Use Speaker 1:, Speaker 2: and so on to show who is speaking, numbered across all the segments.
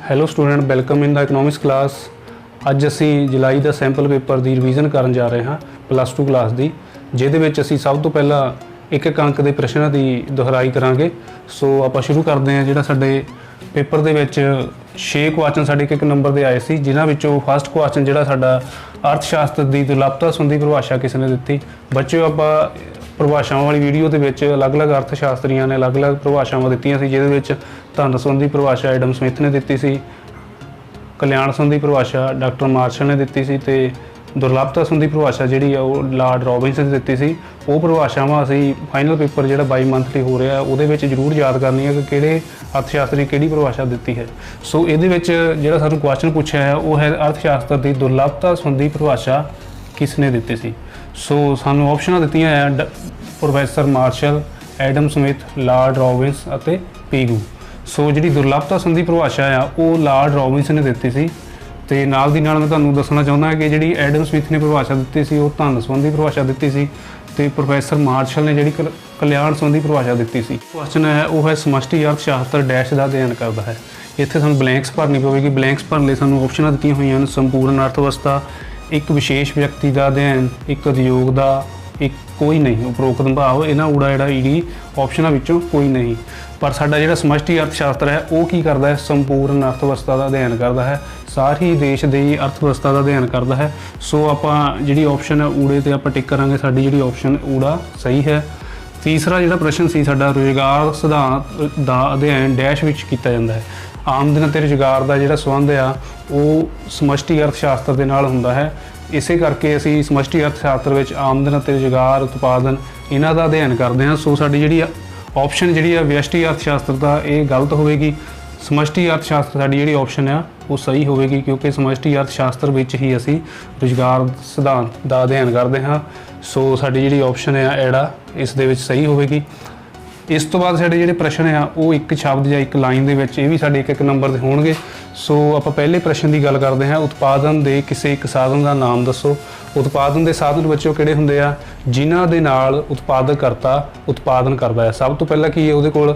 Speaker 1: Hello student, welcome ਇਨ ਦਾ economics class. ਅੱਜ ਅਸੀਂ ਜੁਲਾਈ ਦਾ sample paper ਦੀ revision ਕਰਨ ਜਾ ਰਹੇ ਹਾਂ ਪਲੱਸ 2 ਕਲਾਸ ਦੀ, ਜਿਹਦੇ ਵਿੱਚ ਅਸੀਂ ਸਭ ਤੋਂ ਪਹਿਲਾਂ ਇੱਕ ਇੱਕ ਅੰਕ ਦੇ ਪ੍ਰਸ਼ਨਾਂ ਦੀ ਦੁਹਰਾਈ ਕਰਾਂਗੇ। ਸੋ ਆਪਾਂ ਸ਼ੁਰੂ ਕਰਦੇ ਹਾਂ। ਜਿਹੜਾ ਸਾਡੇ ਪੇਪਰ ਦੇ ਵਿੱਚ 6 ਕੁਐਸਚਨ ਸਾਡੇ ਇੱਕ ਨੰਬਰ ਦੇ ਆਏ ਸੀ, ਜਿਨ੍ਹਾਂ ਵਿੱਚੋਂ ਫਸਟ ਕੁਐਸਚਨ ਜਿਹੜਾ ਸਾਡਾ ਅਰਥ ਸ਼ਾਸਤਰ ਦੀ ਦੁਰਲਭਤਾ ਸੰਬੰਧੀ ਪਰਿਭਾਸ਼ਾ ਕਿਸ ਨੇ ਦਿੱਤੀ। ਬੱਚਿਓ, ਆਪਾਂ ਪਰਿਭਾਸ਼ਾਵਾਂ ਵਾਲੀ ਵੀਡੀਓ ਦੇ ਵਿੱਚ ਅਲੱਗ-ਅਲੱਗ ਅਰਥ ਸ਼ਾਸਤਰੀਆਂ ਨੇ ਅਲੱਗ-ਅਲੱਗ ਪਰਿਭਾਸ਼ਾਵਾਂ ਦਿੱਤੀਆਂ ਸੀ, ਜਿਹਦੇ ਵਿੱਚ ਧਨ ਸੰਬੰਧੀ ਪਰਿਭਾਸ਼ਾ ਐਡਮ ਸਮਿਥ ਨੇ ਦਿੱਤੀ ਸੀ, ਕਲਿਆਣ ਸੰਬੰਧੀ ਪਰਿਭਾਸ਼ਾ ਡਾਕਟਰ ਮਾਰਸ਼ਲ ਨੇ ਦਿੱਤੀ ਸੀ, ਤੇ ਦੁਰਲਭਤਾ ਸੰਬੰਧੀ ਪਰਿਭਾਸ਼ਾ ਜਿਹੜੀ ਆ ਉਹ ਲਾਰਡ ਰੋਬਿਨਸਨ ਨੇ ਦਿੱਤੀ ਸੀ। ਉਹ ਪਰਿਭਾਸ਼ਾਵਾਂ ਅਸੀਂ ਫਾਈਨਲ ਪੇਪਰ ਜਿਹੜਾ ਬਾਈ ਮੰਥਲੀ ਹੋ ਰਿਹਾ ਉਹਦੇ ਵਿੱਚ ਜ਼ਰੂਰ ਯਾਦ ਕਰਨੀ ਹੈ ਕਿ ਕਿਹੜੇ ਅਰਥ ਸ਼ਾਸਤਰੀ ਕਿਹੜੀ ਪਰਿਭਾਸ਼ਾ ਦਿੱਤੀ ਹੈ। ਸੋ ਇਹਦੇ ਵਿੱਚ ਜਿਹੜਾ ਸਾਨੂੰ ਕੁਐਸਚਨ ਪੁੱਛਿਆ ਹੈ ਉਹ ਹੈ ਅਰਥ ਸ਼ਾਸਤਰ ਦੀ ਦੁਰਲਭਤਾ ਸੰਬੰਧੀ ਪਰਿਭਾਸ਼ਾ ਕਿਸ ਨੇ ਦਿੱਤੀ ਸੀ। ਸੋ ਸਾਨੂੰ ਆਪਸ਼ਨਾਂ ਦਿੱਤੀਆਂ ਹੈ professor martial, Adam Smith, Lord ਰੋਬਿਨਸ ਅਤੇ ਪੀਗੂ। ਸੋ ਜਿਹੜੀ ਦੁਰਲਭਤਾ ਸੰਬੰਧੀ ਪਰਿਭਾਸ਼ਾ ਆ ਉਹ ਲਾਰਡ ਰੋਬਿਨਸਨ ਨੇ ਦਿੱਤੀ ਸੀ। ਤੇ ਨਾਲ ਦੀ ਨਾਲ ਮੈਂ ਤੁਹਾਨੂੰ ਦੱਸਣਾ ਚਾਹੁੰਦਾ ਕਿ ਜਿਹੜੀ ਐਡਮ ਸਮਿਥ ਨੇ ਪਰਿਭਾਸ਼ਾ ਦਿੱਤੀ ਸੀ ਉਹ ਧਨ ਸੰਬੰਧੀ ਪਰਿਭਾਸ਼ਾ ਦਿੱਤੀ ਸੀ, ਤੇ ਪ੍ਰੋਫੈਸਰ ਮਾਰਸ਼ਲ ਨੇ ਜਿਹੜੀ ਕਲਿਆਣ ਸੰਬੰਧੀ ਪਰਿਭਾਸ਼ਾ ਦਿੱਤੀ ਸੀ। ਕੁਐਸਚਨ ਹੈ ਉਹ ਹੈ ਸਮਸ਼ਟੀ ਅਰਥ ਸ਼ਾਸਤਰ ਡੈਸ਼ ਦਾ ਅਧਿਐਨ ਕਰਦਾ ਹੈ। ਇੱਥੇ ਸਾਨੂੰ ਬਲੈਂਕਸ ਭਰਨੀ ਪਵੇਗੀ। ਬਲੈਂਕਸ ਭਰਨ ਲਈ ਸਾਨੂੰ ਆਪਸ਼ਨਾਂ ਦਿੱਤੀਆਂ ਹੋਈਆਂ ਹਨ: ਸੰਪੂਰਨ ਅਰਥ ਅਵਸਥਾ, ਇੱਕ ਵਿਸ਼ੇਸ਼ ਵਿਅਕਤੀ ਦਾ ਅਧਿਐਨ, ਇੱਕ ਉਦਯੋਗ ਦਾ, ਇੱਕ ਕੋਈ ਨਹੀਂ। ਉਪਰੋਕਤ ਭਾਵ ਇਹਨਾਂ ਊੜਾ ਜਿਹੜਾ ਈਡੀ ਆਪਸ਼ਨਾਂ ਵਿੱਚੋਂ ਕੋਈ ਨਹੀਂ। ਪਰ ਸਾਡਾ ਜਿਹੜਾ ਸਮਸ਼ਟੀ ਅਰਥ ਸ਼ਾਸਤਰ ਹੈ ਉਹ ਕੀ ਕਰਦਾ ਹੈ? ਸੰਪੂਰਨ ਅਰਥ ਅਵਸਥਾ ਦਾ ਅਧਿਐਨ ਕਰਦਾ ਹੈ, ਸਾਰੀ ਦੇਸ਼ ਦੀ ਅਰਥ ਵਿਵਸਥਾ ਦਾ ਅਧਿਐਨ ਕਰਦਾ ਹੈ। ਸੋ ਆਪਾਂ ਜਿਹੜੀ ਆਪਸ਼ਨ ਹੈ ਊੜੇ ਤੇ ਆਪਾਂ ਟਿਕ ਕਰਾਂਗੇ, ਸਾਡੀ ਜਿਹੜੀ ਆਪਸ਼ਨ ਊੜਾ ਸਹੀ ਹੈ। ਤੀਸਰਾ ਜਿਹੜਾ ਪ੍ਰਸ਼ਨ ਸੀ ਸਾਡਾ, ਰੁਜ਼ਗਾਰ ਸਿਧਾਂਤ ਦਾ ਅਧਿਐਨ ਡੈਸ਼ ਵਿੱਚ ਕੀਤਾ ਜਾਂਦਾ ਹੈ। ਆਮਦਨ ਅਤੇ ਰੁਜ਼ਗਾਰ ਦਾ ਜਿਹੜਾ ਸੰਬੰਧ ਆ ਉਹ ਸਮਸ਼ਟੀ ਅਰਥ ਸ਼ਾਸਤਰ ਦੇ ਨਾਲ ਹੁੰਦਾ ਹੈ। ਇਸੇ ਕਰਕੇ ਅਸੀਂ ਸਮਸ਼ਟੀ ਅਰਥ ਸ਼ਾਸਤਰ ਵਿੱਚ ਆਮਦਨ ਅਤੇ ਰੁਜ਼ਗਾਰ, ਉਤਪਾਦਨ ਇਹਨਾਂ ਦਾ ਅਧਿਐਨ ਕਰਦੇ ਹਾਂ। ਸੋ ਸਾਡੀ ਜਿਹੜੀ ਆਪਸ਼ਨ ਜਿਹੜੀ ਆ ਵਿਅਸ਼ਟੀ ਅਰਥ ਸ਼ਾਸਤਰ ਦਾ ਇਹ ਗਲਤ ਹੋਵੇਗੀ। ਸਮਸ਼ਟੀ ਅਰਥ ਸ਼ਾਸਤਰ ਸਾਡੀ ਜਿਹੜੀ ਆਪਸ਼ਨ ਆ ਉਹ ਸਹੀ ਹੋਵੇਗੀ, ਕਿਉਂਕਿ ਸਮਸ਼ਟੀ ਅਰਥ ਸ਼ਾਸਤਰ ਵਿੱਚ ਹੀ ਅਸੀਂ ਰੁਜ਼ਗਾਰ ਸਿਧਾਂਤ ਦਾ ਅਧਿਐਨ ਕਰਦੇ ਹਾਂ। ਸੋ ਸਾਡੀ ਜਿਹੜੀ ਆਪਸ਼ਨ ਆ ਐੜਾ ਇਸ ਦੇ ਵਿੱਚ ਸਹੀ ਹੋਵੇਗੀ। ਇਸ ਤੋਂ ਬਾਅਦ ਸਾਡੇ ਜਿਹੜੇ ਪ੍ਰਸ਼ਨ ਆ ਉਹ ਇੱਕ ਸ਼ਬਦ ਜਾਂ ਇੱਕ ਲਾਈਨ ਦੇ ਵਿੱਚ, ਇਹ ਵੀ ਸਾਡੇ ਇੱਕ ਨੰਬਰ ਦੇ ਹੋਣਗੇ। ਸੋ ਆਪਾਂ ਪਹਿਲੇ ਪ੍ਰਸ਼ਨ ਦੀ ਗੱਲ ਕਰਦੇ ਹਾਂ। ਉਤਪਾਦਨ ਦੇ ਕਿਸੇ ਇੱਕ ਸਾਧਨ ਦਾ ਨਾਮ ਦੱਸੋ। ਉਤਪਾਦਨ ਦੇ ਸਾਧਨ ਵਿੱਚੋਂ ਕਿਹੜੇ ਹੁੰਦੇ ਆ? ਜਿਨ੍ਹਾਂ ਦੇ ਨਾਲ ਉਤਪਾਦਕ ਕਰਤਾ ਉਤਪਾਦਨ ਕਰਦਾ ਹੈ। ਸਭ ਤੋਂ ਪਹਿਲਾਂ ਕੀ ਹੈ? ਉਹਦੇ ਕੋਲ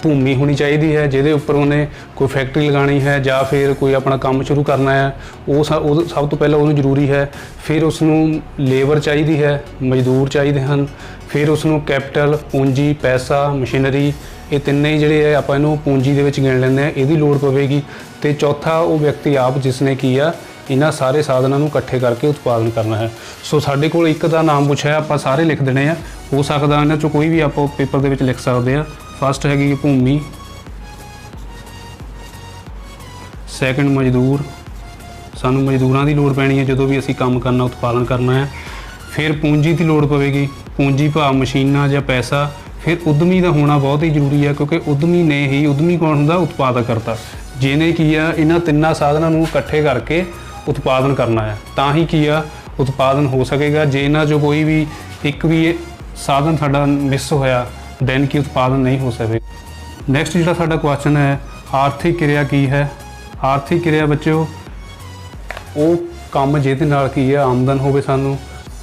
Speaker 1: ਭੂਮੀ ਹੋਣੀ ਚਾਹੀਦੀ ਹੈ ਜਿਹਦੇ ਉੱਪਰ ਉਹਨੇ ਕੋਈ ਫੈਕਟਰੀ ਲਗਾਉਣੀ ਹੈ ਜਾਂ ਫਿਰ ਕੋਈ ਆਪਣਾ ਕੰਮ ਸ਼ੁਰੂ ਕਰਨਾ ਹੈ। ਉਹ ਸਭ ਤੋਂ ਪਹਿਲਾਂ ਉਹਨੂੰ ਜ਼ਰੂਰੀ ਹੈ। ਫਿਰ ਉਸਨੂੰ ਲੇਬਰ ਚਾਹੀਦੀ ਹੈ, ਮਜ਼ਦੂਰ ਚਾਹੀਦੇ ਹਨ। ਫਿਰ ਉਸਨੂੰ ਕੈਪੀਟਲ, ਪੂੰਜੀ, ਪੈਸਾ, ਮਸ਼ੀਨਰੀ, ਇਹ ਤਿੰਨੇ ਹੀ ਜਿਹੜੇ ਹੈ ਆਪਾਂ ਇਹਨੂੰ ਪੂੰਜੀ ਦੇ ਵਿੱਚ ਗਿਣ ਲੈਂਦੇ ਹਾਂ, ਇਹਦੀ ਲੋੜ ਪਵੇਗੀ। ਅਤੇ ਚੌਥਾ ਉਹ ਵਿਅਕਤੀ ਆਪ ਜਿਸ ਨੇ ਕੀ ਆ ਇਹਨਾਂ ਸਾਰੇ ਸਾਧਨਾਂ ਨੂੰ ਇਕੱਠੇ ਕਰਕੇ ਉਤਪਾਦਨ ਕਰਨਾ ਹੈ। ਸੋ ਸਾਡੇ ਕੋਲ ਇੱਕ ਦਾ ਨਾਮ ਪੁੱਛਿਆ, ਆਪਾਂ ਸਾਰੇ ਲਿਖ ਦੇਣੇ ਆ। ਹੋ ਸਕਦਾ ਇਹਨਾਂ 'ਚੋਂ ਕੋਈ ਵੀ ਆਪਾਂ ਪੇਪਰ ਦੇ ਵਿੱਚ ਲਿਖ ਸਕਦੇ ਹਾਂ। ਫਸਟ ਹੈਗੀ ਭੂਮੀ, ਸੈਕਿੰਡ ਮਜ਼ਦੂਰ, ਸਾਨੂੰ ਮਜ਼ਦੂਰਾਂ ਦੀ ਲੋੜ ਪੈਣੀ ਹੈ ਜਦੋਂ ਵੀ ਅਸੀਂ ਕੰਮ ਕਰਨਾ, ਉਤਪਾਦਨ ਕਰਨਾ ਹੈ। ਫਿਰ ਪੂੰਜੀ ਦੀ ਲੋੜ ਪਵੇਗੀ, ਪੂੰਜੀ ਭਾਵ ਮਸ਼ੀਨਾਂ ਜਾਂ ਪੈਸਾ। ਫਿਰ ਉਦਮੀ ਦਾ ਹੋਣਾ ਬਹੁਤ ਹੀ ਜ਼ਰੂਰੀ ਹੈ, ਕਿਉਂਕਿ ਉਦਮੀ ਕੌਣ ਹੁੰਦਾ? ਉਤਪਾਦਕ ਕਰਤਾ, ਜਿਹਨੇ ਕੀ ਆ ਇਹਨਾਂ ਤਿੰਨਾਂ ਸਾਧਨਾਂ ਨੂੰ ਇਕੱਠੇ ਕਰਕੇ ਉਤਪਾਦਨ ਕਰਨਾ ਹੈ। ਤਾਂ ਹੀ ਕੀ ਆ ਉਤਪਾਦਨ ਹੋ ਸਕੇਗਾ। ਜੇ ਇਹਨਾਂ 'ਚੋਂ ਕੋਈ ਵੀ ਇੱਕ ਵੀ ਸਾਧਨ ਸਾਡਾ ਮਿਸ ਹੋਇਆ ਦੈਨ ਕੀ ਉਤਪਾਦਨ ਨਹੀਂ ਹੋ ਸਕੇਗਾ। ਨੈਕਸਟ ਜਿਹੜਾ ਸਾਡਾ ਕੁਐਸਚਨ ਹੈ, ਆਰਥਿਕ ਕਿਰਿਆ ਕੀ ਹੈ? ਆਰਥਿਕ ਕਿਰਿਆ ਬੱਚਿਓ ਉਹ ਕੰਮ ਜਿਹਦੇ ਨਾਲ ਕੀ ਹੈ ਆਮਦਨ ਹੋਵੇ,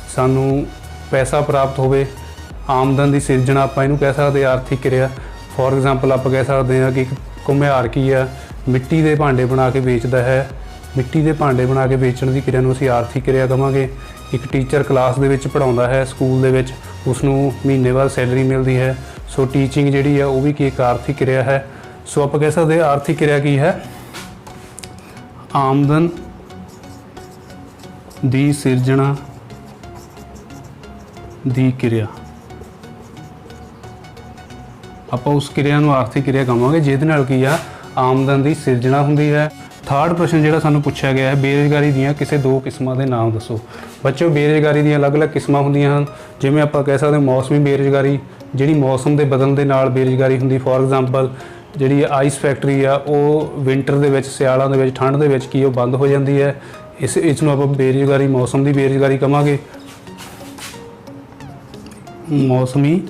Speaker 1: ਸਾਨੂੰ ਪੈਸਾ ਪ੍ਰਾਪਤ ਹੋਵੇ। ਆਮਦਨ ਦੀ ਸਿਰਜਣਾ ਆਪਾਂ ਇਹਨੂੰ ਕਹਿ ਸਕਦੇ ਆਰਥਿਕ ਕਿਰਿਆ। ਫੋਰ ਐਗਜ਼ਾਮਪਲ ਆਪਾਂ ਕਹਿ ਸਕਦੇ ਹਾਂ ਕਿ ਘੁਮਿਆਰ ਕੀ ਆ? ਮਿੱਟੀ ਦੇ ਭਾਂਡੇ ਬਣਾ ਕੇ ਵੇਚਦਾ ਹੈ। ਮਿੱਟੀ ਦੇ ਭਾਂਡੇ ਬਣਾ ਕੇ ਵੇਚਣ ਦੀ ਕਿਰਿਆ ਨੂੰ ਅਸੀਂ ਆਰਥਿਕ ਕਿਰਿਆ ਕਹਾਂਗੇ। ਇੱਕ ਟੀਚਰ ਕਲਾਸ ਦੇ ਵਿੱਚ ਪੜ੍ਹਾਉਂਦਾ ਹੈ ਸਕੂਲ ਦੇ ਵਿੱਚ, ਉਸਨੂੰ ਮਹੀਨੇ ਬਾਅਦ ਸੈਲਰੀ ਮਿਲਦੀ ਹੈ। ਸੋ ਟੀਚਿੰਗ ਜਿਹੜੀ ਆ ਉਹ ਵੀ ਕੀ ਇੱਕ ਆਰਥਿਕ ਕਿਰਿਆ ਹੈ। ਸੋ ਆਪਾਂ ਕਹਿ ਸਕਦੇ ਹਾਂ ਆਰਥਿਕ ਕਿਰਿਆ ਕੀ ਹੈ? ਆਮਦਨ ਦੀ ਸਿਰਜਣਾ ਦੀ ਕਿਰਿਆ। ਆਪਾਂ ਉਸ ਕਿਰਿਆ ਨੂੰ ਆਰਥਿਕ ਕਿਰਿਆ ਕਹਾਂਗੇ ਜਿਹਦੇ ਨਾਲ ਕੀ ਆ ਆਮਦਨ ਦੀ ਸਿਰਜਣਾ ਹੁੰਦੀ ਹੈ। ਥਰਡ ਪ੍ਰਸ਼ਨ ਜਿਹੜਾ ਸਾਨੂੰ ਪੁੱਛਿਆ ਗਿਆ ਹੈ, ਬੇਰੁਜ਼ਗਾਰੀ ਦੀਆਂ ਕਿਸੇ ਦੋ ਕਿਸਮਾਂ ਦੇ ਨਾਮ ਦੱਸੋ। ਬੱਚਿਓ, ਬੇਰੁਜ਼ਗਾਰੀ ਦੀਆਂ ਅਲੱਗ-ਅਲੱਗ ਕਿਸਮਾਂ ਹੁੰਦੀਆਂ ਹਨ। ਜਿਵੇਂ ਆਪਾਂ ਕਹਿ ਸਕਦੇ ਹਾਂ ਮੌਸਮੀ ਬੇਰੁਜ਼ਗਾਰੀ, ਜਿਹੜੀ ਮੌਸਮ ਦੇ ਬਦਲਣ ਦੇ ਨਾਲ ਬੇਰੁਜ਼ਗਾਰੀ ਹੁੰਦੀ। ਫੋਰ ਐਗਜ਼ਾਮਪਲ ਜਿਹੜੀ ਆਈਸ ਫੈਕਟਰੀ ਆ ਉਹ ਵਿੰਟਰ ਦੇ ਵਿੱਚ, ਸਿਆਲਾਂ ਦੇ ਵਿੱਚ, ਠੰਡ ਦੇ ਵਿੱਚ ਕੀ ਉਹ ਬੰਦ ਹੋ ਜਾਂਦੀ ਹੈ। ਇਸ ਨੂੰ ਆਪਾਂ ਬੇਰੁਜ਼ਗਾਰੀ, ਮੌਸਮ ਦੀ ਬੇਰੁਜ਼ਗਾਰੀ ਕਹਾਂਗੇ। ਮੌਸਮੀ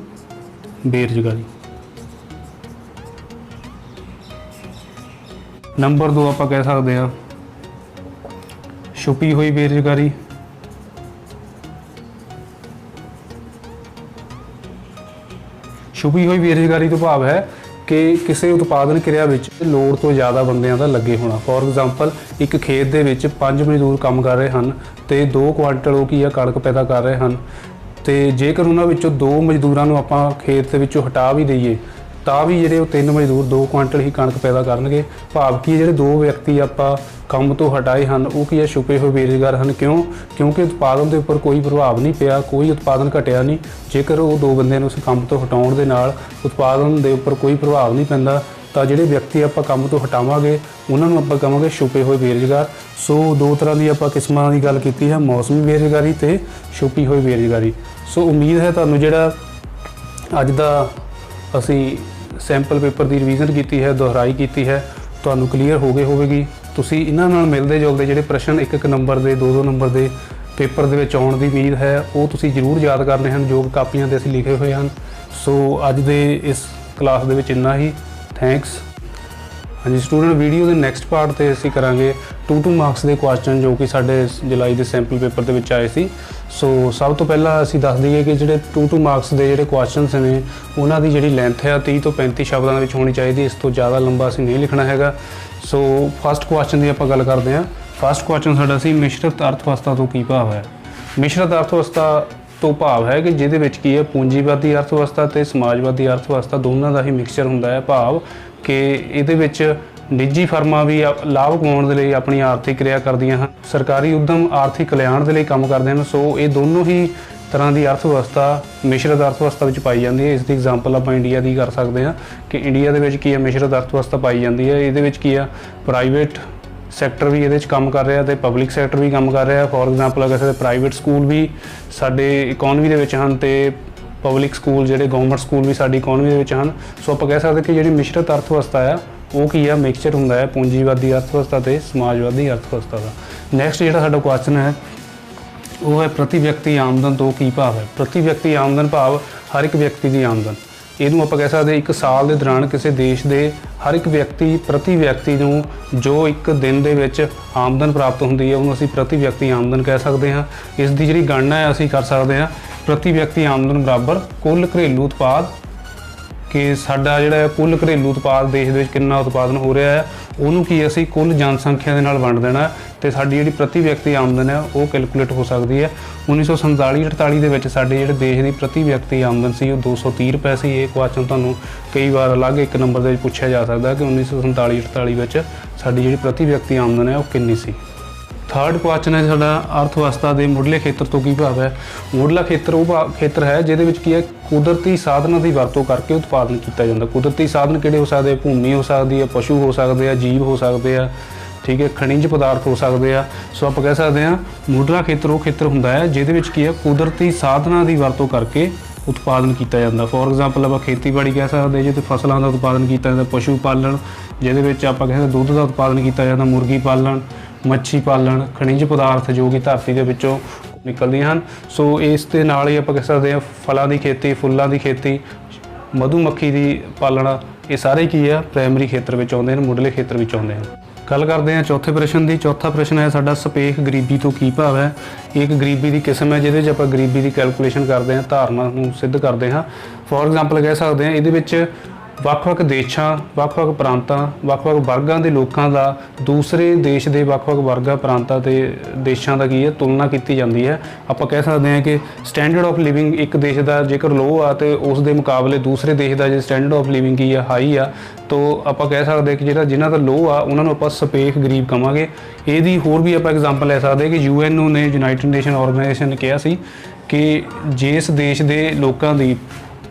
Speaker 1: ਬੇਰੁਜ਼ਗਾਰੀ। ਨੰਬਰ 2 ਆਪਾਂ ਕਹਿ ਸਕਦੇ ਹਾਂ ਛੁਪੀ ਹੋਈ ਬੇਰੁਜ਼ਗਾਰੀ। ਛੁਪੀ हुई बेरोजगारी तो भाव है ਕਿ ਕਿਸੇ ਉਤਪਾਦਨ ਕਿਰਿਆ ਵਿੱਚ ਲੋੜ ਤੋਂ ਜ਼ਿਆਦਾ ਬੰਦਿਆਂ ਦਾ ਲੱਗੇ ਹੋਣਾ। ਫੋਰ ਐਗਜ਼ਾਮਪਲ ਇੱਕ ਖੇਤ ਦੇ ਵਿੱਚ 5 ਮਜ਼ਦੂਰ ਕੰਮ ਕਰ ਰਹੇ ਹਨ ਤੇ 2 ਕੁਆਂਟਲ ਉਹ ਕੀ ਆ ਕਣਕ ਪੈਦਾ ਕਰ ਰਹੇ ਹਨ, ਤੇ ਜੇਕਰ ਉਹਨਾਂ ਵਿੱਚੋਂ 2 ਮਜ਼ਦੂਰਾਂ ਨੂੰ ਆਪਾਂ ਖੇਤ ਦੇ ਵਿੱਚੋਂ ਹਟਾ ਵੀ ਦਈਏ ਤਾਂ ਵੀ ਜਿਹੜੇ ਉਹ 3 ਮਜ਼ਦੂਰ 2 ਕੁਆਂਟਲ ਹੀ ਕਣਕ ਪੈਦਾ ਕਰਨਗੇ। ਭਾਵ ਕਿ ਜਿਹੜੇ 2 ਵਿਅਕਤੀ ਆਪਾਂ ਕੰਮ ਤੋਂ ਹਟਾਏ ਹਨ ਉਹ ਕੀ ਹੈ ਛੁਪੇ ਹੋਏ ਬੇਰੁਜ਼ਗਾਰ ਹਨ। ਕਿਉਂਕਿ ਉਤਪਾਦਨ ਦੇ ਉੱਪਰ ਕੋਈ ਪ੍ਰਭਾਵ ਨਹੀਂ ਪਿਆ, ਕੋਈ ਉਤਪਾਦਨ ਘਟਿਆ ਨਹੀਂ। ਜੇਕਰ ਉਹ 2 ਬੰਦਿਆਂ ਨੂੰ ਉਸ ਕੰਮ ਤੋਂ ਹਟਾਉਣ ਦੇ ਨਾਲ ਉਤਪਾਦਨ ਦੇ ਉੱਪਰ ਕੋਈ ਪ੍ਰਭਾਵ ਨਹੀਂ ਪੈਂਦਾ ਤਾਂ ਜਿਹੜੇ ਵਿਅਕਤੀ ਆਪਾਂ ਕੰਮ ਤੋਂ ਹਟਾਵਾਂਗੇ ਉਹਨਾਂ ਨੂੰ ਆਪਾਂ ਕਹਾਂਗੇ ਛੁਪੇ ਹੋਏ ਬੇਰੁਜ਼ਗਾਰ। ਸੋ 2 ਤਰ੍ਹਾਂ ਦੀ ਆਪਾਂ ਕਿਸਮਾਂ ਦੀ ਗੱਲ ਕੀਤੀ ਹੈ, ਮੌਸਮੀ ਬੇਰੁਜ਼ਗਾਰੀ ਤੇ ਛੁਪੀ ਹੋਈ ਬੇਰੁਜ਼ਗਾਰੀ। ਸੋ ਉਮੀਦ ਹੈ ਤੁਹਾਨੂੰ ਜਿਹੜਾ ਅੱਜ ਦਾ ਅਸੀਂ ਸੈਂਪਲ ਪੇਪਰ ਦੀ ਰਿਵੀਜ਼ਨ ਕੀਤੀ ਹੈ, ਦੁਹਰਾਈ ਕੀਤੀ ਹੈ, ਤੁਹਾਨੂੰ ਕਲੀਅਰ ਹੋ ਗਈ ਹੋਵੇਗੀ। ਤੁਸੀਂ ਇਹਨਾਂ ਨਾਲ ਮਿਲਦੇ ਜੁਲਦੇ ਜਿਹੜੇ ਪ੍ਰਸ਼ਨ 1-1 ਨੰਬਰ ਦੇ 2-2 ਨੰਬਰ ਦੇ ਪੇਪਰ ਦੇ ਵਿੱਚ ਆਉਣ ਦੀ ਉਮੀਦ ਹੈ ਉਹ ਤੁਸੀਂ ਜ਼ਰੂਰ ਯਾਦ ਕਰਨੇ ਹਨ ਜੋ ਕਾਪੀਆਂ 'ਤੇ ਅਸੀਂ ਲਿਖੇ ਹੋਏ ਹਨ। ਸੋ ਅੱਜ ਦੇ ਇਸ ਕਲਾਸ ਦੇ ਵਿੱਚ ਇੰਨਾ ਹੀ। ਥੈਂਕਸ। ਹਾਂਜੀ ਸਟੂਡੈਂਟ, ਵੀਡੀਓ ਦੇ ਨੈਕਸਟ ਪਾਰਟ 'ਤੇ ਅਸੀਂ ਕਰਾਂਗੇ 2 ਮਾਰਕਸ ਦੇ ਕੁਐਸਚਨ ਜੋ ਕਿ ਸਾਡੇ ਜੁਲਾਈ ਦੇ ਸੈਂਪਲ ਪੇਪਰ ਦੇ ਵਿੱਚ ਆਏ ਸੀ। ਸੋ ਸਭ ਤੋਂ ਪਹਿਲਾਂ ਅਸੀਂ ਦੱਸ ਦਈਏ ਕਿ ਜਿਹੜੇ 2 ਮਾਰਕਸ ਦੇ ਜਿਹੜੇ ਕੁਐਸਚਨਸ ਨੇ ਉਹਨਾਂ ਦੀ ਜਿਹੜੀ ਲੈਂਥ ਹੈ 30 ਤੋਂ 35 ਸ਼ਬਦਾਂ ਦੇ ਵਿੱਚ ਹੋਣੀ ਚਾਹੀਦੀ। ਇਸ ਤੋਂ ਜ਼ਿਆਦਾ ਲੰਬਾ ਅਸੀਂ ਨਹੀਂ ਲਿਖਣਾ ਹੈਗਾ। ਸੋ ਫਸਟ ਕੁਐਸਚਨ ਦੀ ਆਪਾਂ ਗੱਲ ਕਰਦੇ ਹਾਂ। ਫਸਟ ਕੁਐਸਚਨ ਸਾਡਾ ਸੀ ਮਿਸ਼ਰਤ ਅਰਥ ਵਿਵਸਥਾ ਤੋਂ ਕੀ ਭਾਵ ਹੈ। ਮਿਸ਼ਰਤ ਅਰਥ ਵਿਵਸਥਾ ਤੋਂ ਭਾਵ ਹੈ ਕਿ ਜਿਹਦੇ ਵਿੱਚ ਕੀ ਹੈ ਪੂੰਜੀਵਾਦੀ ਅਰਥ ਵਿਵਸਥਾ ਤੇ ਸਮਾਜਵਾਦੀ ਅਰਥ ਵਿਵਸਥਾ ਦੋਨਾਂ ਦਾ ਹੀ ਮਿਕਸਚਰ ਹੁੰਦਾ ਹੈ। ਭਾਵ ਕਿ ਇਹਦੇ ਵਿੱਚ ਨਿੱਜੀ ਫਰਮਾਂ ਵੀ ਲਾਭ ਕਮਾਉਣ ਦੇ ਲਈ ਆਪਣੀ ਆਰਥਿਕ ਕਿਰਿਆ ਕਰਦੀਆਂ ਹਨ, ਸਰਕਾਰੀ ਉਦਮ ਆਰਥਿਕ ਕਲਿਆਣ ਦੇ ਲਈ ਕੰਮ ਕਰਦੇ ਹਨ। ਸੋ ਇਹ ਦੋਨੋਂ ਹੀ ਤਰ੍ਹਾਂ ਦੀ ਅਰਥ ਵਿਵਸਥਾ ਮਿਸ਼ਰਤ ਅਰਥ ਵਿਵਸਥਾ ਵਿੱਚ ਪਾਈ ਜਾਂਦੀ ਹੈ। ਇਸ ਦੀ ਐਗਜ਼ਾਮਪਲ ਆਪਾਂ ਇੰਡੀਆ ਦੀ ਕਰ ਸਕਦੇ ਹਾਂ ਕਿ ਇੰਡੀਆ ਦੇ ਵਿੱਚ ਕੀ ਹੈ ਮਿਸ਼ਰਤ ਅਰਥ ਵਿਵਸਥਾ ਪਾਈ ਜਾਂਦੀ ਹੈ। ਇਹਦੇ ਵਿੱਚ ਕੀ ਆ ਪ੍ਰਾਈਵੇਟ ਸੈਕਟਰ ਵੀ ਇਹਦੇ 'ਚ ਕੰਮ ਕਰ ਰਿਹਾ ਤੇ ਪਬਲਿਕ ਸੈਕਟਰ ਵੀ ਕੰਮ ਕਰ ਰਿਹਾ। ਫੋਰ ਐਗਜ਼ਾਮਪਲ ਅਗਰ ਕਿਸੇ ਪ੍ਰਾਈਵੇਟ ਸਕੂਲ ਵੀ ਸਾਡੇ ਇਕੋਨਮੀ ਦੇ ਵਿੱਚ ਹਨ ਤੇ ਪਬਲਿਕ ਸਕੂਲ ਜਿਹੜੇ ਗਵਰਨਮੈਂਟ ਸਕੂਲ ਵੀ ਸਾਡੀ ਇਕੋਨਮੀ ਦੇ ਵਿੱਚ ਹਨ। ਸੋ ਆਪਾਂ ਕਹਿ ਸਕਦੇ ਕਿ ਜਿਹੜੀ ਮਿਸ਼ਰਤ ਅਰਥ ਵਿਵਸਥਾ ਆ ਉਹ ਕੀ ਆ ਮਿਕਸਚਰ ਹੁੰਦਾ ਹੈ ਪੂੰਜੀਵਾਦੀ ਅਰਥ ਵਿਵਸਥਾ ਤੇ ਸਮਾਜਵਾਦੀ ਅਰਥ ਵਿਵਸਥਾ ਦਾ। ਨੈਕਸਟ ਜਿਹੜਾ ਸਾਡਾ ਕੁਐਸਚਨ ਹੈ ਉਹ ਹੈ ਪ੍ਰਤੀ ਵਿਅਕਤੀ ਆਮਦਨ ਤੋਂ ਕੀ ਭਾਵ ਹੈ। ਪ੍ਰਤੀ ਵਿਅਕਤੀ ਆਮਦਨ ਭਾਵ ਹਰ ਇੱਕ ਵਿਅਕਤੀ ਦੀ ਆਮਦਨ। ਇਹਨੂੰ ਆਪਾਂ ਕਹਿ ਸਕਦੇ ਇੱਕ ਸਾਲ ਦੇ ਦੌਰਾਨ ਕਿਸੇ ਦੇਸ਼ ਦੇ ਹਰ ਇੱਕ ਵਿਅਕਤੀ ਪ੍ਰਤੀ ਵਿਅਕਤੀ ਨੂੰ ਜੋ ਇੱਕ ਦਿਨ ਦੇ ਵਿੱਚ ਆਮਦਨ ਪ੍ਰਾਪਤ ਹੁੰਦੀ ਹੈ ਉਹਨੂੰ ਅਸੀਂ ਪ੍ਰਤੀ ਵਿਅਕਤੀ ਆਮਦਨ ਕਹਿ ਸਕਦੇ ਹਾਂ। ਇਸ ਦੀ ਜਿਹੜੀ ਗਣਨਾ ਹੈ ਅਸੀਂ ਕਰ ਸਕਦੇ ਹਾਂ ਪ੍ਰਤੀ ਵਿਅਕਤੀ ਆਮਦਨ ਬਰਾਬਰ ਕੁੱਲ ਘਰੇਲੂ ਉਤਪਾਦ, ਕਿ ਸਾਡਾ ਜਿਹੜਾ ਕੁੱਲ ਘਰੇਲੂ ਉਤਪਾਦ ਦੇਸ਼ ਦੇ ਵਿੱਚ ਕਿੰਨਾ ਉਤਪਾਦਨ ਹੋ ਰਿਹਾ ਹੈ ਉਹਨੂੰ ਕੀ ਅਸੀਂ ਕੁੱਲ ਜਨਸੰਖਿਆ ਦੇ ਨਾਲ ਵੰਡ ਦੇਣਾ ਤੇ ਸਾਡੀ ਜਿਹੜੀ ਪ੍ਰਤੀ ਵਿਅਕਤੀ ਆਮਦਨ ਹੈ ਉਹ ਕੈਲਕੂਲੇਟ ਹੋ ਸਕਦੀ ਹੈ। 1947-48 ਦੇ ਵਿੱਚ ਸਾਡੇ ਜਿਹੜੇ ਦੇਸ਼ ਦੀ ਪ੍ਰਤੀ ਵਿਅਕਤੀ ਆਮਦਨ ਸੀ ਉਹ 230 ਰੁਪਏ ਸੀ। ਇਹ ਕੁਐਸਚਨ ਤੁਹਾਨੂੰ ਕਈ ਵਾਰ ਅਲੱਗ 1 ਨੰਬਰ ਦੇ ਵਿੱਚ ਪੁੱਛਿਆ ਜਾ ਸਕਦਾ ਕਿ 1947-48 ਵਿੱਚ ਸਾਡੀ ਜਿਹੜੀ ਪ੍ਰਤੀ ਵਿਅਕਤੀ ਆਮਦਨ ਹੈ ਉਹ ਕਿੰਨੀ ਸੀ। ਥਰਡ ਕੁਐਸਚਨ ਹੈ ਸਾਡਾ ਅਰਥ ਵਿਵਸਥਾ ਦੇ ਮੁੱਢਲੇ ਖੇਤਰ ਤੋਂ ਕੀ ਭਾਵ ਹੈ। ਮੁੱਢਲਾ ਖੇਤਰ ਉਹ ਖੇਤਰ ਹੈ ਜਿਹਦੇ ਵਿੱਚ ਕੀ ਹੈ ਕੁਦਰਤੀ ਸਾਧਨਾਂ ਦੀ ਵਰਤੋਂ ਕਰਕੇ ਉਤਪਾਦਨ ਕੀਤਾ ਜਾਂਦਾ। ਕੁਦਰਤੀ ਸਾਧਨ ਕਿਹੜੇ ਹੋ ਸਕਦੇ, ਭੂਮੀ ਹੋ ਸਕਦੀ ਹੈ, ਪਸ਼ੂ ਹੋ ਸਕਦੇ ਆ, ਜੀਵ ਹੋ ਸਕਦੇ ਆ, ਠੀਕ ਹੈ, ਖਣਿਜ ਪਦਾਰਥ ਹੋ ਸਕਦੇ ਆ। ਸੋ ਆਪਾਂ ਕਹਿ ਸਕਦੇ ਹਾਂ ਮੁੱਢਲਾ ਖੇਤਰ ਉਹ ਖੇਤਰ ਹੁੰਦਾ ਹੈ ਜਿਹਦੇ ਵਿੱਚ ਕੀ ਹੈ ਕੁਦਰਤੀ ਸਾਧਨਾਂ ਦੀ ਵਰਤੋਂ ਕਰਕੇ ਉਤਪਾਦਨ ਕੀਤਾ ਜਾਂਦਾ। ਫੋਰ ਐਗਜ਼ਾਮਪਲ ਆਪਾਂ ਖੇਤੀਬਾੜੀ ਕਹਿ ਸਕਦੇ ਜਿਹਦੇ ਫਸਲਾਂ ਦਾ ਉਤਪਾਦਨ ਕੀਤਾ ਜਾਂਦਾ, ਪਸ਼ੂ ਪਾਲਣ ਜਿਹਦੇ ਵਿੱਚ ਆਪਾਂ ਕਹਿੰਦੇ ਦੁੱਧ ਦਾ ਉਤਪਾਦਨ ਕੀਤਾ ਜਾਂਦਾ, ਮੁਰਗੀ ਪਾਲਣ, ਮੱਛੀ ਪਾਲਣ, ਖਣਿਜ ਪਦਾਰਥ ਜੋ ਕਿ ਧਰਤੀ ਦੇ ਵਿੱਚੋਂ ਨਿਕਲਦੀਆਂ ਹਨ। ਸੋ ਇਸ ਦੇ ਨਾਲ ਹੀ ਆਪਾਂ ਕਹਿ ਸਕਦੇ ਹਾਂ ਫਲਾਂ ਦੀ ਖੇਤੀ, ਫੁੱਲਾਂ ਦੀ ਖੇਤੀ, ਮਧੂਮੱਖੀ ਦੀ ਪਾਲਣਾ, ਇਹ ਸਾਰੇ ਕੀ ਆ ਪ੍ਰਾਇਮਰੀ ਖੇਤਰ ਵਿੱਚ ਆਉਂਦੇ ਹਨ, ਮੁੱਢਲੇ ਖੇਤਰ ਵਿੱਚ ਆਉਂਦੇ ਹਨ। ਗੱਲ ਕਰਦੇ ਹਾਂ ਚੌਥੇ ਪ੍ਰਸ਼ਨ ਦੀ। ਚੌਥਾ ਪ੍ਰਸ਼ਨ ਹੈ ਸਾਡਾ ਸਪੇਖ ਗਰੀਬੀ ਤੋਂ ਕੀ ਭਾਵ ਹੈ। ਇਹ ਇੱਕ ਗਰੀਬੀ ਦੀ ਕਿਸਮ ਹੈ ਜਿਹਦੇ 'ਚ ਆਪਾਂ ਗਰੀਬੀ ਦੀ ਕੈਲਕੂਲੇਸ਼ਨ ਕਰਦੇ ਹਾਂ, ਧਾਰਨਾ ਨੂੰ ਸਿੱਧ ਕਰਦੇ ਹਾਂ। ਫੋਰ ਐਗਜ਼ਾਮਪਲ ਕਹਿ ਸਕਦੇ ਹਾਂ ਇਹਦੇ ਵਿੱਚ ਵੱਖ-ਵੱਖ ਦੇਸ਼ਾਂ, ਵੱਖ-ਵੱਖ ਪ੍ਰਾਂਤਾਂ, ਵੱਖ-ਵੱਖ ਵਰਗਾਂ ਦੇ ਲੋਕਾਂ ਦਾ ਦੂਸਰੇ ਦੇਸ਼ ਦੇ ਵੱਖ-ਵੱਖ ਵਰਗਾਂ, ਪ੍ਰਾਂਤਾਂ ਤੇ ਦੇਸ਼ਾਂ ਦਾ ਕੀ ਹੈ ਤੁਲਨਾ ਕੀਤੀ ਜਾਂਦੀ ਹੈ। ਆਪਾਂ ਕਹਿ ਸਕਦੇ ਹਾਂ ਕਿ ਸਟੈਂਡਰਡ ਆਫ ਲਿਵਿੰਗ ਇੱਕ ਦੇਸ਼ ਦਾ ਜੇਕਰ ਲੋ ਆ ਤੇ ਉਸ ਦੇ ਮੁਕਾਬਲੇ ਦੂਸਰੇ ਦੇਸ਼ ਦਾ ਜੇ ਸਟੈਂਡਰਡ ਆਫ ਲਿਵਿੰਗ ਕੀ ਆ ਹਾਈ ਆ ਤਾਂ ਆਪਾਂ ਕਹਿ ਸਕਦੇ ਕਿ ਜਿਨ੍ਹਾਂ ਦਾ ਲੋ ਆ ਉਹਨਾਂ ਨੂੰ ਆਪਾਂ ਸਪੇਖ ਗਰੀਬ ਕਹਾਂਗੇ। ਇਹਦੀ ਹੋਰ ਵੀ ਆਪਾਂ ਐਗਜ਼ਾਮਪਲ ਲੈ ਸਕਦੇ ਕਿ UN ਨੇ, ਯੂਨਾਈਟਿਡ ਨੇਸ਼ਨ ਆਰਗੇਨਾਈਜੇਸ਼ਨ ਨੇ ਕਿਹਾ ਸੀ ਕਿ ਜਿਸ ਦੇਸ਼ ਦੇ ਲੋਕਾਂ ਦੀ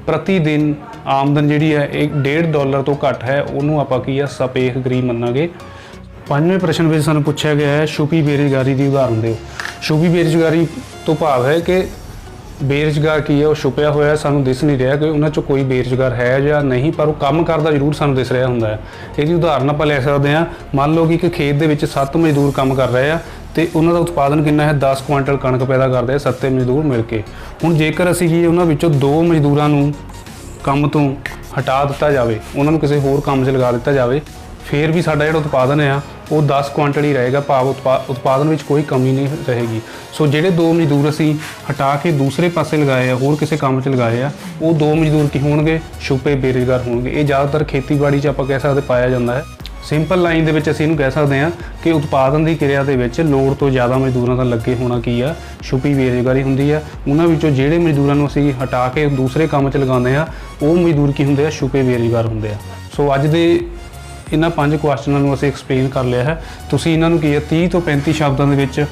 Speaker 1: ਪ੍ਰਤੀ ਦਿਨ ਆਮਦਨ ਜਿਹੜੀ ਹੈ $1.5 ਤੋਂ ਘੱਟ ਹੈ ਉਹਨੂੰ ਆਪਾਂ ਕੀ ਆ ਸਪੇਖ ਗਰੀਬ ਮੰਨਾਂਗੇ। ਪੰਜਵੇਂ ਪ੍ਰਸ਼ਨ ਵਿੱਚ ਸਾਨੂੰ ਪੁੱਛਿਆ ਗਿਆ ਹੈ ਛੁਪੀ ਬੇਰੁਜ਼ਗਾਰੀ ਦੀ ਉਦਾਹਰਨ ਦਿਓ। ਛੁਪੀ ਬੇਰੁਜ਼ਗਾਰੀ ਤੋਂ ਭਾਵ ਹੈ ਕਿ ਬੇਰੁਜ਼ਗਾਰ ਕੀ ਹੈ ਉਹ ਛੁਪਿਆ ਹੋਇਆ, ਸਾਨੂੰ ਦਿਸ ਨਹੀਂ ਰਿਹਾ ਕਿ ਉਹਨਾਂ 'ਚੋਂ ਕੋਈ ਬੇਰੁਜ਼ਗਾਰ ਹੈ ਜਾਂ ਨਹੀਂ, ਪਰ ਉਹ ਕੰਮ ਕਰਦਾ ਜ਼ਰੂਰ ਸਾਨੂੰ ਦਿਸ ਰਿਹਾ ਹੁੰਦਾ ਹੈ। ਇਹਦੀ ਉਦਾਹਰਨ ਆਪਾਂ ਲੈ ਸਕਦੇ ਹਾਂ। ਮੰਨ ਲਓ ਕਿ ਇੱਕ ਖੇਤ ਦੇ ਵਿੱਚ 7 ਮਜ਼ਦੂਰ ਕੰਮ ਕਰ ਰਹੇ ਆ ਤੇ ਉਹਨਾਂ ਦਾ ਉਤਪਾਦਨ ਕਿੰਨਾ ਹੈ 10 ਕੁਆਂਟਲ ਕਣਕ ਪੈਦਾ ਕਰਦੇ ਆ 7 ਮਜ਼ਦੂਰ ਮਿਲ ਕੇ। ਹੁਣ ਜੇਕਰ ਅਸੀਂ ਕੀ ਉਹਨਾਂ ਵਿੱਚੋਂ 2 ਮਜ਼ਦੂਰਾਂ ਨੂੰ ਕੰਮ ਤੋਂ ਹਟਾ ਦਿੱਤਾ ਜਾਵੇ, ਉਹਨਾਂ ਨੂੰ ਕਿਸੇ ਹੋਰ ਕੰਮ 'ਚ ਲਗਾ ਦਿੱਤਾ ਜਾਵੇ, ਫਿਰ ਵੀ ਸਾਡਾ ਜਿਹੜਾ ਉਤਪਾਦਨ ਆ ਉਹ 10 ਕੁਆਂਟਲ ਹੀ ਰਹੇਗਾ, ਭਾਵ ਉਤਪਾਦਨ ਵਿੱਚ ਕੋਈ ਕਮੀ ਨਹੀਂ ਰਹੇਗੀ। ਸੋ ਜਿਹੜੇ 2 ਮਜ਼ਦੂਰ ਅਸੀਂ ਹਟਾ ਕੇ ਦੂਸਰੇ ਪਾਸੇ ਲਗਾਏ ਆ, ਹੋਰ ਕਿਸੇ ਕੰਮ 'ਚ ਲਗਾਏ ਆ, ਉਹ 2 ਮਜ਼ਦੂਰ ਕੀ ਹੋਣਗੇ? ਛੁਪੇ ਬੇਰੁਜ਼ਗਾਰ ਹੋਣਗੇ। ਇਹ ਜ਼ਿਆਦਾਤਰ ਖੇਤੀਬਾੜੀ 'ਚ ਆਪਾਂ ਕਹਿ ਸਕਦੇ ਪਾਇਆ ਜਾਂਦਾ ਹੈ। ਸਿੰਪਲ ਲਾਈਨ ਦੇ ਵਿੱਚ ਅਸੀਂ ਇਹਨੂੰ ਕਹਿ ਸਕਦੇ ਹਾਂ ਕਿ ਉਤਪਾਦਨ ਦੀ ਕਿਰਿਆ ਦੇ ਵਿੱਚ ਲੋੜ ਤੋਂ ਜ਼ਿਆਦਾ ਮਜ਼ਦੂਰਾਂ ਦਾ ਲੱਗੇ ਹੋਣਾ ਕੀ ਆ? ਛੁਪੀ ਬੇਰੁਜ਼ਗਾਰੀ ਹੁੰਦੀ ਆ। ਉਹਨਾਂ ਵਿੱਚੋਂ ਜਿਹੜੇ ਮਜ਼ਦੂਰਾਂ ਨੂੰ ਅਸੀਂ ਹਟਾ ਕੇ ਦੂਸਰੇ ਕੰਮ 'ਚ ਲਗਾਉਂਦੇ ਆ, ਉਹ ਮਜ਼ਦੂਰ ਕੀ ਹੁੰਦੇ ਆ? ਛੁਪੇ ਬੇਰੁਜ਼ਗਾਰ ਹੁੰਦੇ ਆ। ਸੋ ਅੱਜ ਦੇ ਇਹਨਾਂ 5 ਕੁਐਸਚਨਾਂ ਨੂੰ ਅਸੀਂ ਐਕਸਪਲੇਨ ਕਰ ਲਿਆ ਹੈ। ਤੁਸੀਂ ਇਹਨਾਂ ਨੂੰ ਕੀ ਹੈ 30 ਤੋਂ 35 ਸ਼ਬਦਾਂ ਦੇ ਵਿੱਚ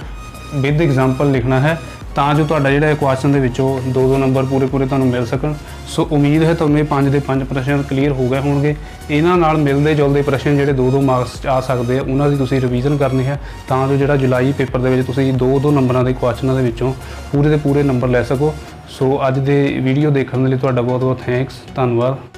Speaker 1: ਵਿਦ ਐਗਜ਼ਾਮਪਲ ਲਿਖਣਾ ਹੈ, ਤਾਂ ਜੋ ਤੁਹਾਡਾ ਜਿਹੜਾ ਕੁਐਸਚਨ ਦੇ ਵਿੱਚੋਂ 2-2 ਨੰਬਰ ਪੂਰੇ ਤੁਹਾਨੂੰ ਮਿਲ ਸਕਣ। ਸੋ ਉਮੀਦ ਹੈ ਤੁਹਾਨੂੰ ਇਹ 5 ਦੇ 5 ਪ੍ਰਸ਼ਨ ਕਲੀਅਰ ਹੋ ਗਏ ਹੋਣਗੇ। ਇਹਨਾਂ ਨਾਲ ਮਿਲਦੇ ਜੁਲਦੇ ਪ੍ਰਸ਼ਨ ਜਿਹੜੇ 2-2 ਮਾਰਕਸ 'ਚ ਆ ਸਕਦੇ ਆ, ਉਹਨਾਂ ਦੀ ਤੁਸੀਂ ਰਿਵੀਜ਼ਨ ਕਰਨੀ ਹੈ, ਤਾਂ ਜੋ ਜਿਹੜਾ ਜੁਲਾਈ ਪੇਪਰ ਦੇ ਵਿੱਚ ਤੁਸੀਂ 2-2 ਨੰਬਰਾਂ ਦੇ ਕੁਐਸਚਨਾਂ ਦੇ ਵਿੱਚੋਂ ਪੂਰੇ ਦੇ ਪੂਰੇ ਨੰਬਰ ਲੈ ਸਕੋ। ਸੋ ਅੱਜ ਦੇ ਵੀਡੀਓ ਦੇਖਣ ਦੇ ਲਈ ਤੁਹਾਡਾ ਬਹੁਤ ਥੈਂਕਸ, ਧੰਨਵਾਦ।